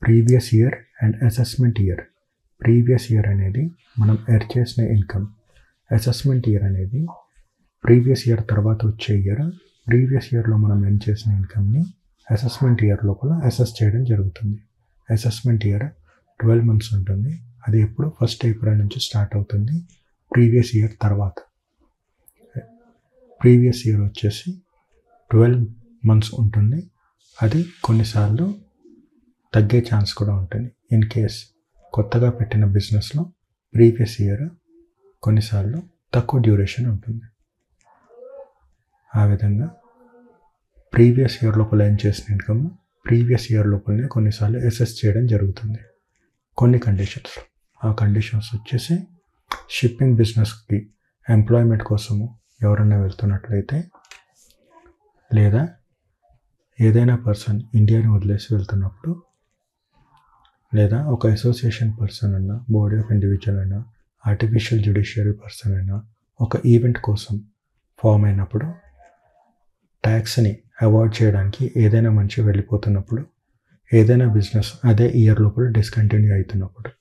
Previous year and assessment year. Previous year అనేది మనం earn చేసిన ఇన్కమ్. అసెస్మెంట్ ఇయర్ అనేది ప్రీవియస్ ఇయర్ తర్వాత వచ్చే ఇయర్. ప్రీవియస్ ఇయర్లో మనం ఎర్న్ చేసిన ఇన్కమ్ని అసెస్మెంట్ ఇయర్ లోపల అసెస్ చేయడం జరుగుతుంది. అసెస్మెంట్ ఇయర్ 12 months ఉంటుంది. అది ఎప్పుడు 1st April నుంచి స్టార్ట్ అవుతుంది ప్రీవియస్ ఇయర్ తర్వాత. ప్రీవియస్ ఇయర్ వచ్చేసి 12 months ఉంటుంది. అది కొన్నిసార్లు తగ్గే ఛాన్స్ కూడా ఉంటుంది. ఇన్ కేస్ కొత్తగా పెట్టిన బిజినెస్లో ప్రీవియస్ ఇయర్ కొన్నిసార్లు తక్కువ డ్యూరేషన్ ఉంటుంది. ఆ విధంగా ప్రీవియస్ ఇయర్ లోపల ఏం చేసిన ఇన్కమ్ ప్రీవియస్ ఇయర్ లోపలనే కొన్నిసార్లు అసెస్ చేయడం జరుగుతుంది కొన్ని కండిషన్స్. ఆ కండిషన్స్ వచ్చేసి షిప్పింగ్ బిజినెస్కి ఎంప్లాయ్మెంట్ కోసము ఎవరైనా వెళ్తున్నట్లయితే, లేదా ఏదైనా పర్సన్ ఇండియాని వదిలేసి వెళ్తున్నప్పుడు, లేదా ఒక అసోసియేషన్ పర్సన్ అయినా, బాడీ ఆఫ్ ఇండివిజువల్ అయినా, ఆర్టిఫిషియల్ జ్యుడిషియరీ పర్సన్ అయినా ఒక ఈవెంట్ కోసం ఫామ్ అయినప్పుడు, ట్యాక్స్ని అవాయిడ్ చేయడానికి ఏదైనా మనిషి వెళ్ళిపోతున్నప్పుడు, ఏదైనా బిజినెస్ అదే ఇయర్ లోపల డిస్కంటిన్యూ అవుతున్నప్పుడు,